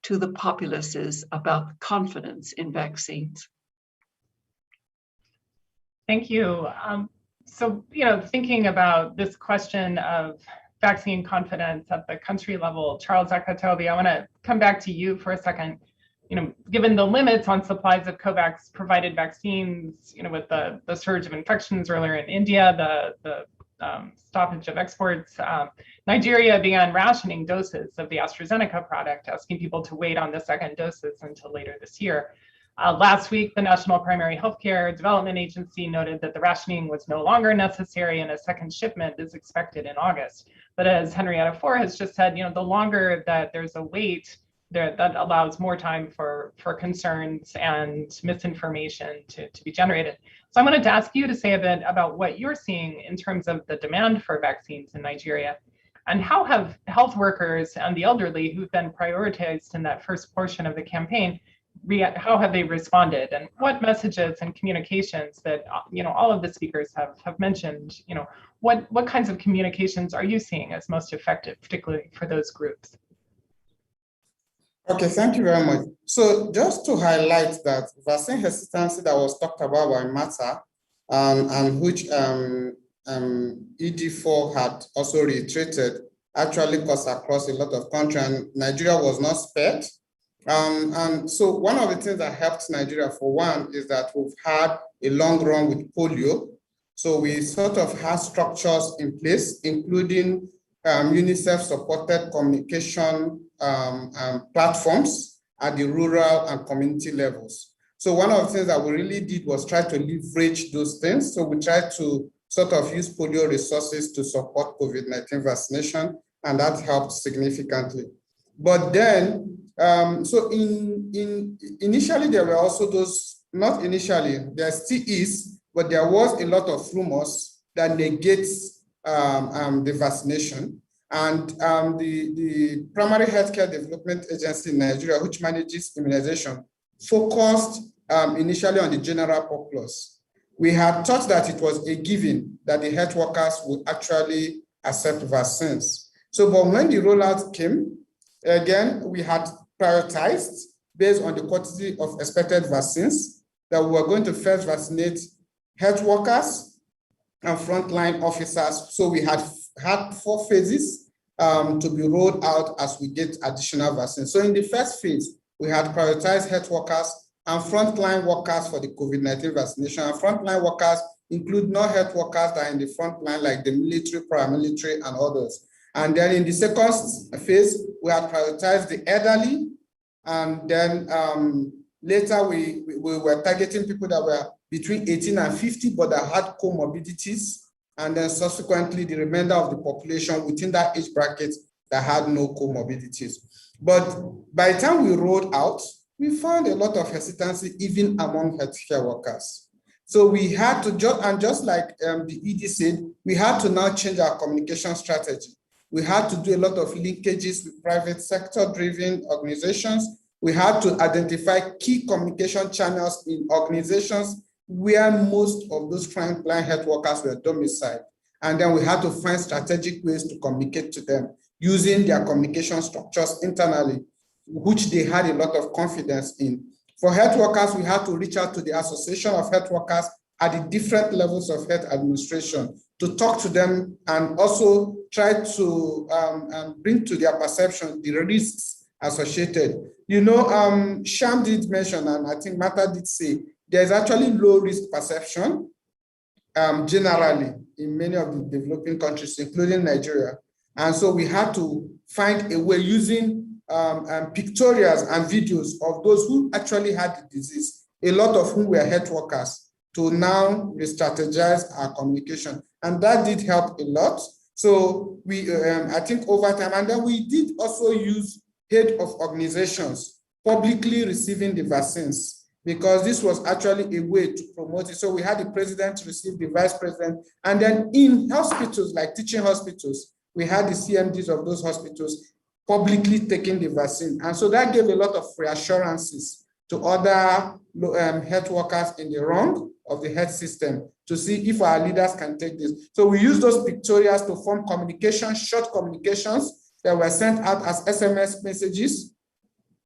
to the populaces about the confidence in vaccines. Thank you. So, thinking about this question of vaccine confidence at the country level, Charles Akatobi, I want to come back to you for a second. Given the limits on supplies of COVAX provided vaccines, with the surge of infections earlier in India, the stoppage of exports, Nigeria began rationing doses of the AstraZeneca product, asking people to wait on the second doses until later this year. Last week, the National Primary Healthcare Development Agency noted that the rationing was no longer necessary and a second shipment is expected in August. But as Henrietta Fore has just said, the longer that there's a wait, that allows more time for concerns and misinformation to be generated. So I wanted to ask you to say a bit about what you're seeing in terms of the demand for vaccines in Nigeria, and how have health workers and the elderly who've been prioritized in that first portion of the campaign, how have they responded, and what messages and communications that all of the speakers have mentioned, what kinds of communications are you seeing as most effective, particularly for those groups? Okay, thank you very much. So just to highlight that vaccine hesitancy that was talked about by Martha, and which ED4 had also reiterated, actually cuts across a lot of countries, and Nigeria was not spared. And so one of the things that helped Nigeria, for one, is that we've had a long run with polio. So we sort of had structures in place, including UNICEF-supported communication platforms at the rural and community levels. So one of the things that we really did was try to leverage those things. So we tried to sort of use polio resources to support COVID-19 vaccination, and that helped significantly. But then, so initially there were also those, not initially, there still is, but there was a lot of rumors that negates the vaccination. And the Primary Healthcare Development Agency in Nigeria, which manages immunization, focused initially on the general populace. We had thought that it was a given that the health workers would actually accept vaccines. So, but when the rollout came, again, we had prioritized based on the quantity of expected vaccines that we were going to first vaccinate health workers and frontline officers. So we had 4 phases to be rolled out as we get additional vaccines. So in the first phase, we had prioritized health workers and frontline workers for the COVID-19 vaccination. And frontline workers include non-health workers that are in the front line, like the military, paramilitary, and others. And then in the second phase, we had prioritized the elderly. And then later, we were targeting people that were between 18 and 50, but that had comorbidities. And then subsequently, the remainder of the population within that age bracket that had no comorbidities. But by the time we rolled out, we found a lot of hesitancy even among healthcare workers. So we had to, just like the ED said, we had to now change our communication strategy. We had to do a lot of linkages with private sector-driven organizations. We had to identify key communication channels in organizations where most of those frontline health workers were domiciled. And then we had to find strategic ways to communicate to them using their communication structures internally, which they had a lot of confidence in. For health workers, we had to reach out to the Association of Health Workers at the different levels of health administration to talk to them and also try to bring to their perception the risks associated. Sham did mention, and I think Martha did say, there's actually low risk perception generally in many of the developing countries, including Nigeria. And so we had to find a way using pictorials and videos of those who actually had the disease, a lot of whom were health workers, to now re-strategize our communication. And that did help a lot. So we, I think over time, and then we did also use head of organizations publicly receiving the vaccines, because this was actually a way to promote it. So we had the president receive the vice president, and then in hospitals, like teaching hospitals, we had the CMDs of those hospitals publicly taking the vaccine. And so that gave a lot of reassurances to other health workers in the wrong of the health system to see if our leaders can take this. So we use those pictorials to form communications, short communications that were sent out as SMS messages,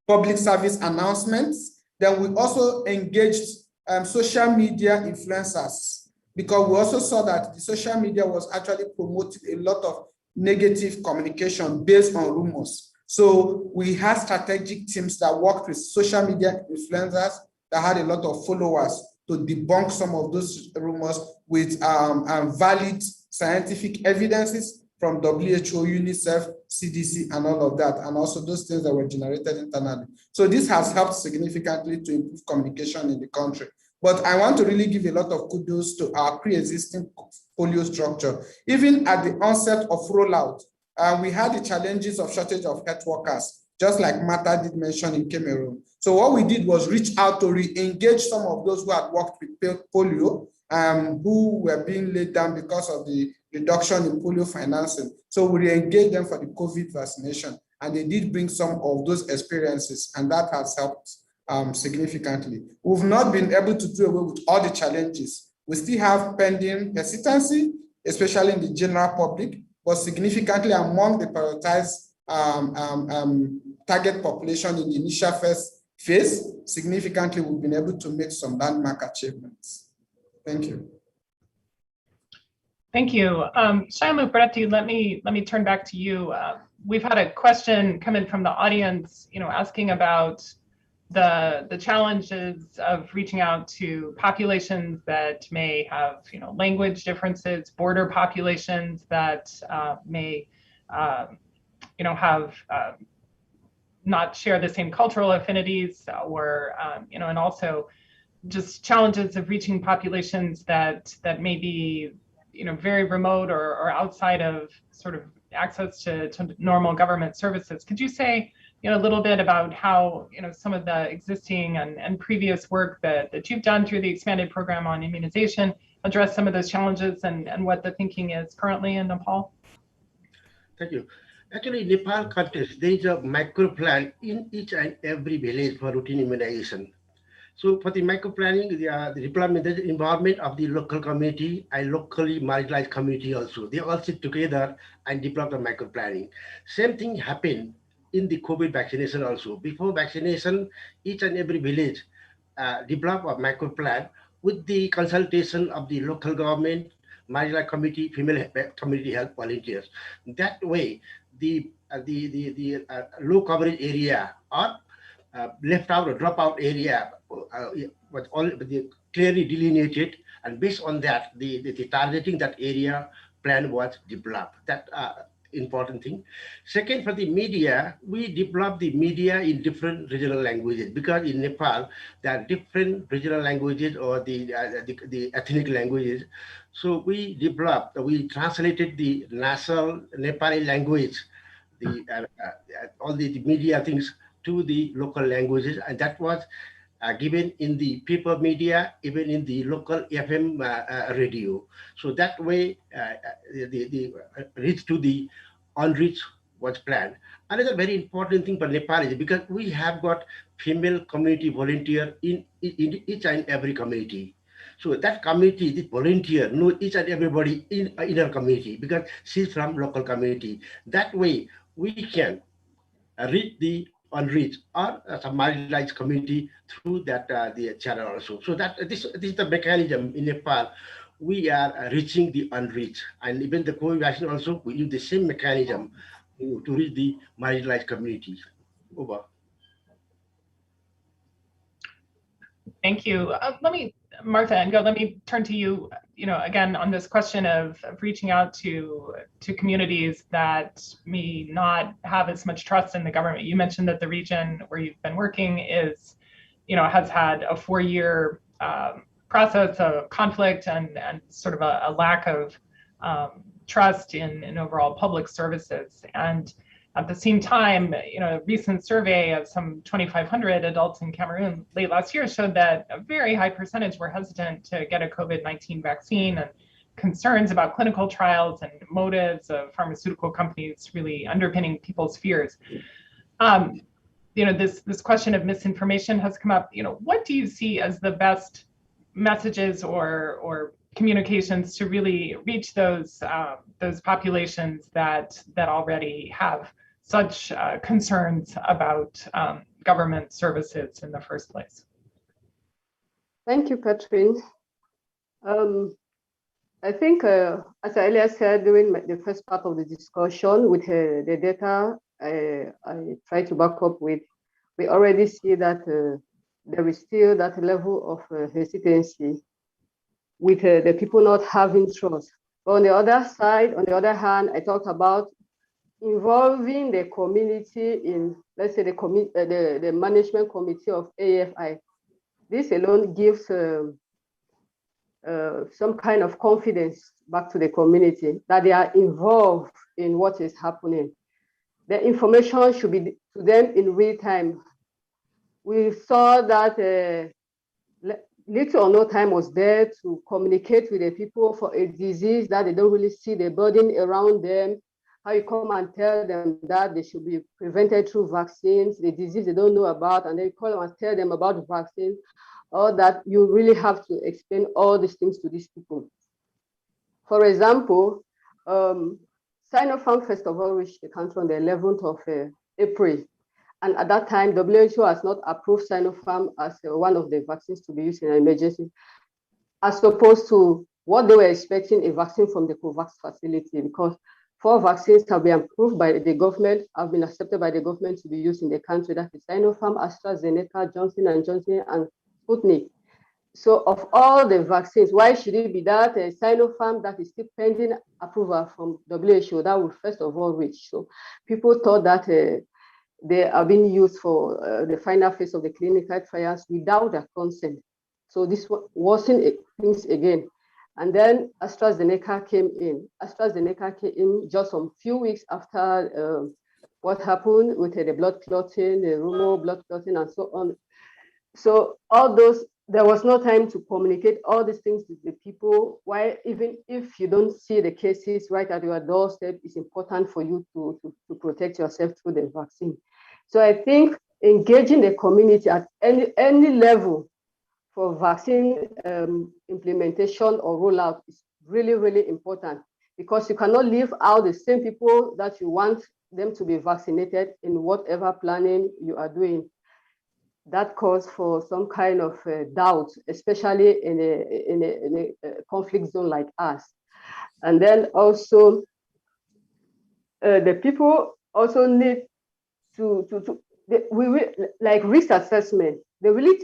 public service announcements. Then we also engaged social media influencers, because we also saw that the social media was actually promoting a lot of negative communication based on rumors. So we had strategic teams that worked with social media influencers that had a lot of followers to debunk some of those rumors with valid scientific evidences from WHO, UNICEF, CDC, and all of that, and also those things that were generated internally. So this has helped significantly to improve communication in the country. But I want to really give a lot of kudos to our pre-existing polio structure. Even at the onset of rollout, we had the challenges of shortage of health workers, just like Martha did mention in Cameroon. So what we did was reach out to re-engage some of those who had worked with polio, who were being laid down because of the reduction in polio financing. So we re-engaged them for the COVID vaccination, and they did bring some of those experiences, and that has helped significantly. We've not been able to do away with all the challenges. We still have pending hesitancy, especially in the general public, but significantly among the prioritized target population in the initial first phase, significantly we've been able to make some landmark achievements. Thank you. Thank you. Shaila Bretti, let me turn back to you. We've had a question come in from the audience, asking about the challenges of reaching out to populations that may have, language differences, border populations that may, have not share the same cultural affinities, or, and also just challenges of reaching populations that may be, very remote or outside of sort of access to normal government services. Could you say, a little bit about how, some of the existing and previous work that you've done through the expanded program on immunization address some of those challenges and what the thinking is currently in Nepal? Thank you. Actually, in Nepal context, there is a micro plan in each and every village for routine immunization. So for the micro planning, the deployment, the involvement of the local community and locally marginalized community also. They all sit together and develop the micro planning. Same thing happened in the COVID vaccination also. Before vaccination, each and every village develop a micro plan with the consultation of the local government, marginalized community, female community health volunteers. That way, the low coverage area or left out or drop out area was all clearly delineated, and based on that, the targeting that area plan was developed. That important thing. Second, for the media, we developed the media in different regional languages, because in Nepal there are different regional languages or the ethnic languages. So we translated the national Nepali language, all the media things to the local languages, and that was given in the paper media, even in the local FM radio. So that way, the reach to the unreached was planned. Another very important thing for Nepal is because we have got female community volunteer in each and every community. So that community, the volunteer, know each and everybody in our community because she's from local community. That way, we can reach the unreached or some marginalized community through that the channel also. So that this is the mechanism in Nepal. We are reaching the unreached, and even the COVID vaccine also, we use the same mechanism to reach the marginalized communities. Over. Thank you. Martha and Go, let me turn to you, again, on this question of reaching out to communities that may not have as much trust in the government. You mentioned that the region where you've been working is, has had a 4-year process of conflict and sort of a lack of trust in overall public services. And at the same time, a recent survey of some 2,500 adults in Cameroon late last year showed that a very high percentage were hesitant to get a COVID-19 vaccine, and concerns about clinical trials and motives of pharmaceutical companies really underpinning people's fears. This question of misinformation has come up. What do you see as the best messages or communications to really reach those populations that already have such concerns about government services in the first place. Thank you, Catherine. I think, as I earlier said during the first part of the discussion with the data I tried to back up with, we already see that there is still that level of hesitancy with the people not having trust. But on the other side, on the other hand, I talked about involving the community in, let's say, the management committee of AFI. This alone gives some kind of confidence back to the community that they are involved in what is happening. The information should be to them in real time. We saw that little or no time was there to communicate with the people for a disease that they don't really see the burden around them. How you come and tell them that they should be prevented through vaccines, the disease they don't know about, and then you call them and tell them about the vaccine, or that you really have to explain all these things to these people. For example, Sinopharm first of all reached the country on the 11th of April. And at that time, WHO has not approved Sinopharm as one of the vaccines to be used in an emergency, as opposed to what they were expecting, a vaccine from the COVAX facility, because 4 vaccines have been approved by the government, have been accepted by the government to be used in the country. That is Sinopharm, AstraZeneca, Johnson & Johnson, and Sputnik. So of all the vaccines, why should it be that Sinopharm that is still pending approval from WHO that will first of all reach? So people thought that they are being used for the final phase of the clinical trials without their consent. So this worsened things again. And then AstraZeneca came in. AstraZeneca came in just a few weeks after what happened with the blood clotting, the rumor blood clotting, and so on. So all those, there was no time to communicate all these things to the people. Why, even if you don't see the cases right at your doorstep, it's important for you to protect yourself through the vaccine. So I think engaging the community at any level for vaccine implementation or rollout is really, really important, because you cannot leave out the same people that you want them to be vaccinated in whatever planning you are doing. That calls for some kind of doubt, especially in a conflict zone like us. And then also, the people also need like risk assessment. They really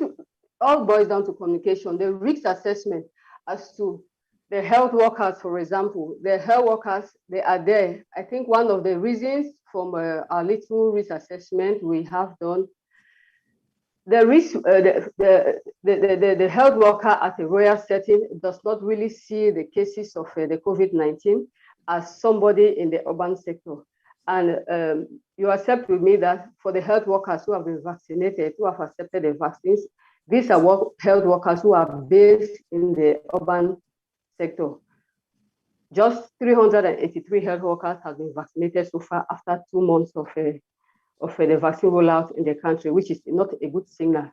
all boils down to communication. The risk assessment as to the health workers, for example, the health workers, they are there. I think one of the reasons from our little risk assessment we have done, the risk, the health worker at a rural setting does not really see the cases of the COVID-19 as somebody in the urban sector. And you accept with me that for the health workers who have been vaccinated, who have accepted the vaccines, these are health workers who are based in the urban sector. Just 383 health workers have been vaccinated so far after 2 months of the vaccine rollout in the country, which is not a good signal.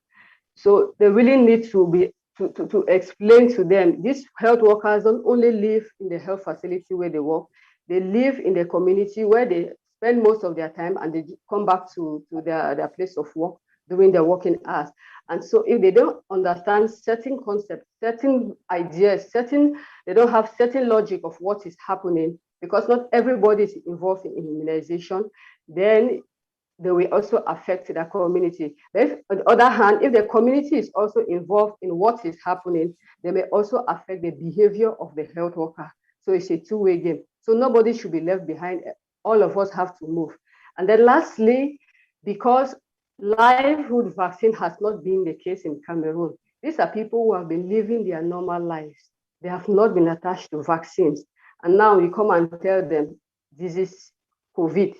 So they really need to explain to them, these health workers don't only live in the health facility where they work, they live in the community where they spend most of their time, and they come back to their place of work during their working hours. And so if they don't understand certain concepts, certain ideas, they don't have certain logic of what is happening, because not everybody is involved in immunization, then they will also affect their community. But on the other hand, if the community is also involved in what is happening, they may also affect the behavior of the health worker. So it's a two-way game. So nobody should be left behind. All of us have to move. And then lastly, because livelihood vaccine has not been the case in Cameroon, these are people who have been living their normal lives. They have not been attached to vaccines. And now you come and tell them, this is COVID,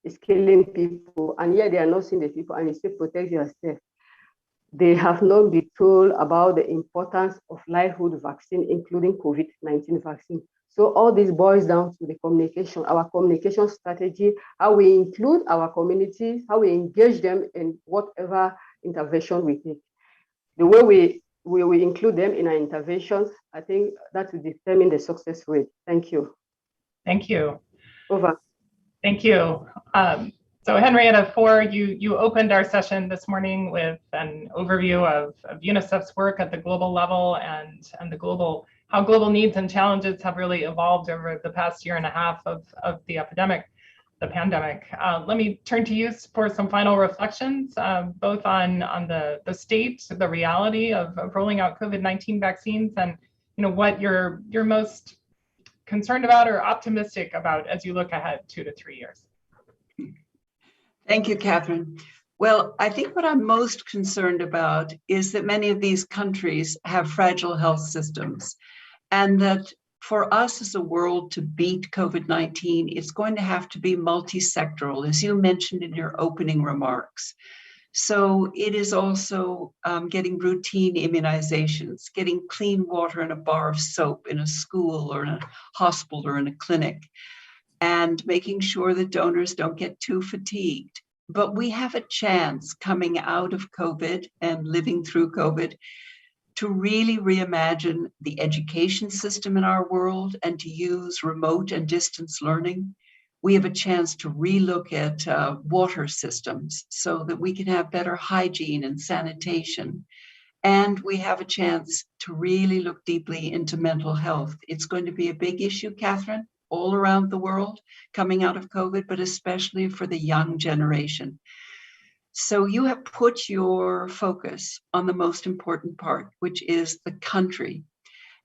it's killing people, and yet they are not seeing the people, and you say protect yourself. They have not been told about the importance of livelihood vaccine, including COVID-19 vaccine. So all this boils down to the communication, our communication strategy, how we include our communities, how we engage them in whatever intervention we take. The way we will include them in our interventions. I think that will determine the success rate. Thank you. Thank you. Over. Thank you. So Henrietta, Fore, you opened our session this morning with an overview of UNICEF's work at the global level and how global needs and challenges have really evolved over the past year and a half of the pandemic. Let me turn to you for some final reflections, both on the state, the reality of rolling out COVID-19 vaccines, and what you're most concerned about or optimistic about as you look ahead 2 to 3 years. Thank you, Catherine. Well, I think what I'm most concerned about is that many of these countries have fragile health systems, and that for us as a world to beat COVID-19, it's going to have to be multi-sectoral, as you mentioned in your opening remarks. So it is also getting routine immunizations, getting clean water and a bar of soap in a school or in a hospital or in a clinic, and making sure that donors don't get too fatigued. But we have a chance coming out of COVID and living through COVID to really reimagine the education system in our world and to use remote and distance learning. We have a chance to relook at water systems so that we can have better hygiene and sanitation. And we have a chance to really look deeply into mental health. It's going to be a big issue, Catherine, all around the world coming out of COVID, but especially for the young generation. So you have put your focus on the most important part, which is the country.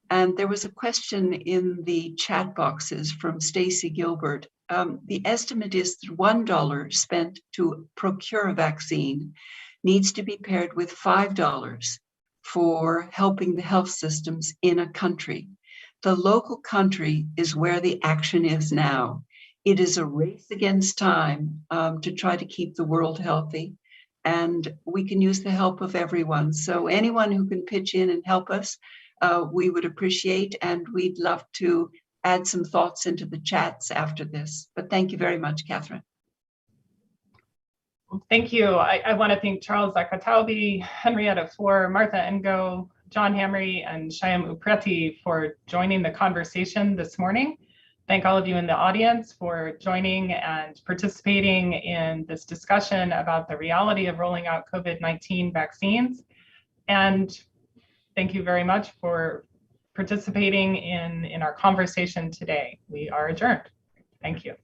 And there was a question in the chat boxes from Stacy Gilbert. The estimate is that $1 spent to procure a vaccine needs to be paired with $5 for helping the health systems in a country. The local country is where the action is now. It is a race against time to try to keep the world healthy, and we can use the help of everyone. So anyone who can pitch in and help us, we would appreciate, and we'd love to add some thoughts into the chats after this. But thank you very much, Catherine. Thank you. I want to thank Charles Zakataubi, Henrietta Fore, Martha Ngo, John Hamry, and Shyam Upreti for joining the conversation this morning. Thank all of you in the audience for joining and participating in this discussion about the reality of rolling out COVID-19 vaccines. And thank you very much for participating in our conversation today. We are adjourned. Thank you.